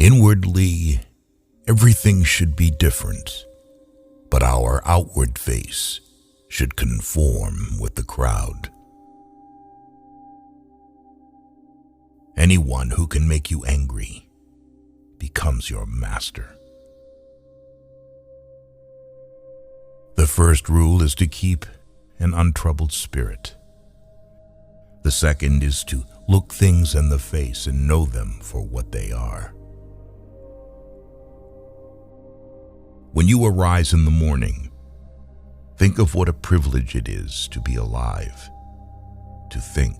Inwardly, everything should be different, but our outward face should conform with the crowd. Anyone who can make you angry becomes your master. The first rule is to keep an untroubled spirit. The second is to look things in the face and know them for what they are. When you arise in the morning, think of what a privilege it is to be alive, to think,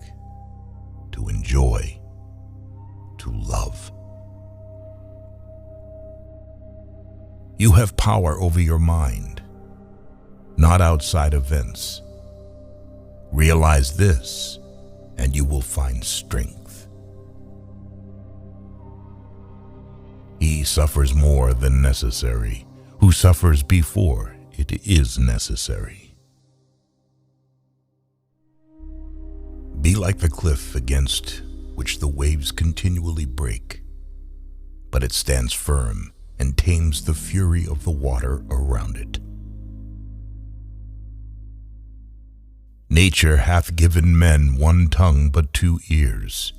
to enjoy, to love. You have power over your mind, not outside events. Realize this, and you will find strength. He suffers more than necessary, who suffers before it is necessary. Be like the cliff against which the waves continually break, but it stands firm and tames the fury of the water around it. Nature hath given men one tongue but two ears,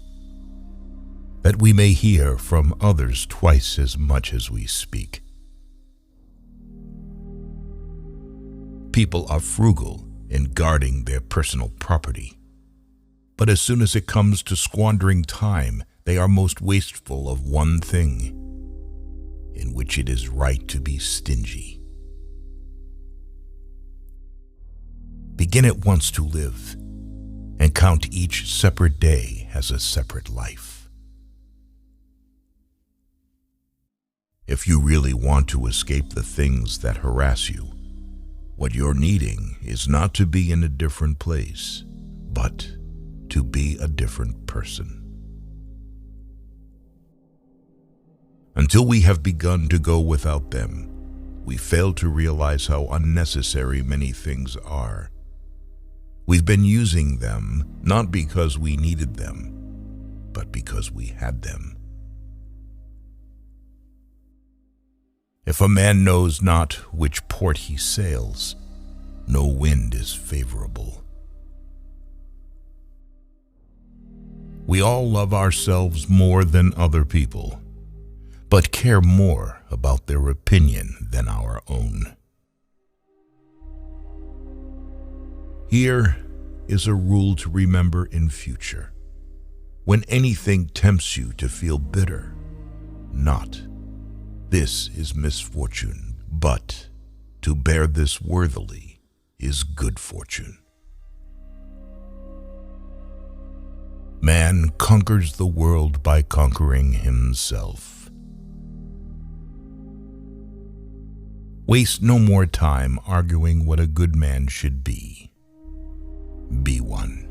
that we may hear from others twice as much as we speak. People are frugal in guarding their personal property, but as soon as it comes to squandering time, they are most wasteful of one thing, in which it is right to be stingy. Begin at once to live, and count each separate day as a separate life. If you really want to escape the things that harass you, what you're needing is not to be in a different place, but to be a different person. Until we have begun to go without them, we fail to realize how unnecessary many things are. We've been using them not because we needed them, but because we had them. If a man knows not which port he sails, no wind is favorable. We all love ourselves more than other people, but care more about their opinion than our own. Here is a rule to remember in future. When anything tempts you to feel bitter, not, "This is misfortune," but, "To bear this worthily is good fortune." Man conquers the world by conquering himself. Waste no more time arguing what a good man should be. Be one.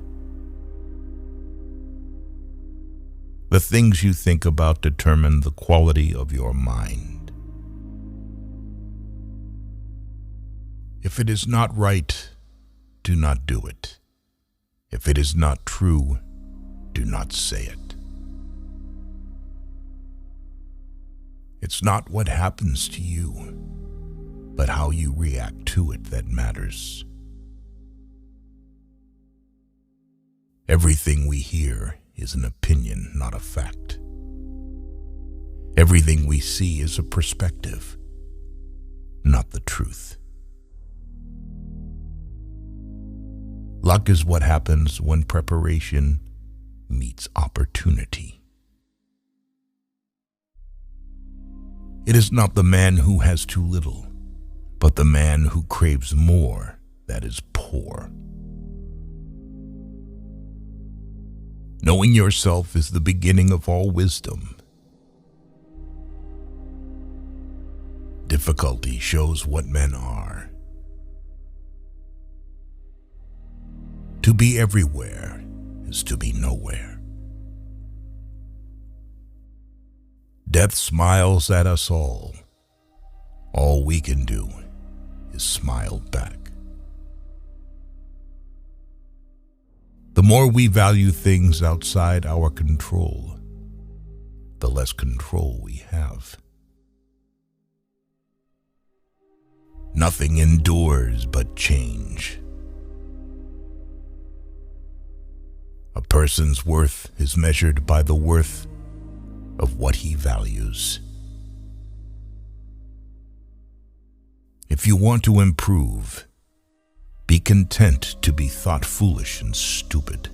The things you think about determine the quality of your mind. If it is not right, do not do it. If it is not true, do not say it. It's not what happens to you, but how you react to it that matters. Everything we hear is an opinion, not a fact. Everything we see is a perspective, not the truth. Luck is what happens when preparation meets opportunity. It is not the man who has too little, but the man who craves more that is poor. Knowing yourself is the beginning of all wisdom. Difficulty shows what men are. To be everywhere is to be nowhere. Death smiles at us all. All we can do is smile back. The more we value things outside our control, the less control we have. Nothing endures but change. A person's worth is measured by the worth of what he values. If you want to improve, be content to be thought foolish and stupid.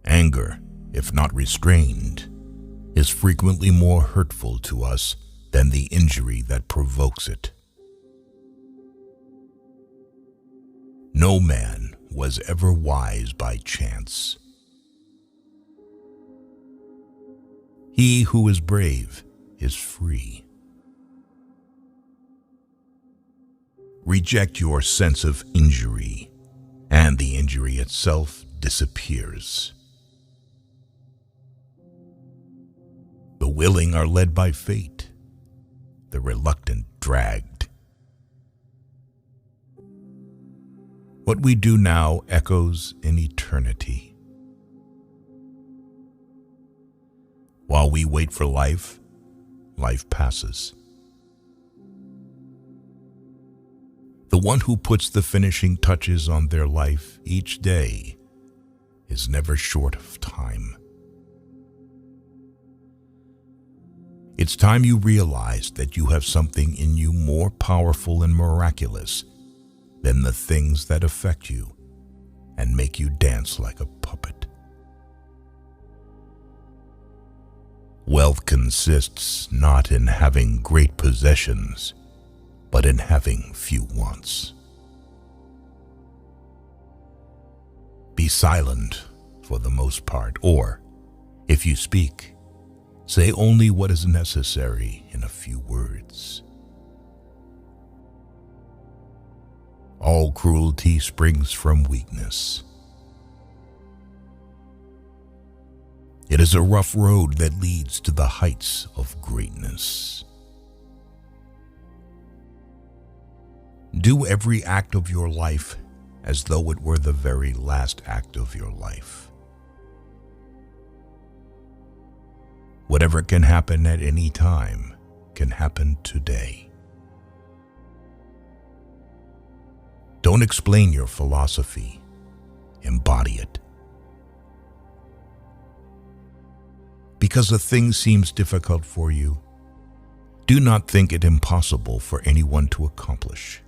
Anger, if not restrained, is frequently more hurtful to us than the injury that provokes it. No man was ever wise by chance. He who is brave is free. Reject your sense of injury, and the injury itself disappears. The willing are led by fate, the reluctant dragged. What we do now echoes in eternity. While we wait for life, life passes. The one who puts the finishing touches on their life each day is never short of time. It's time you realize that you have something in you more powerful and miraculous than the things that affect you and make you dance like a puppet. Wealth consists not in having great possessions, but in having few wants. Be silent for the most part, or, if you speak, say only what is necessary in a few words. All cruelty springs from weakness. It is a rough road that leads to the heights of greatness. Do every act of your life as though it were the very last act of your life. Whatever can happen at any time can happen today. Don't explain your philosophy, embody it. Because a thing seems difficult for you, do not think it impossible for anyone to accomplish.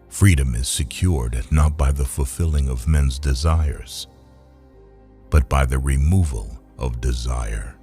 Freedom is secured not by the fulfilling of men's desires, but by the removal of desire.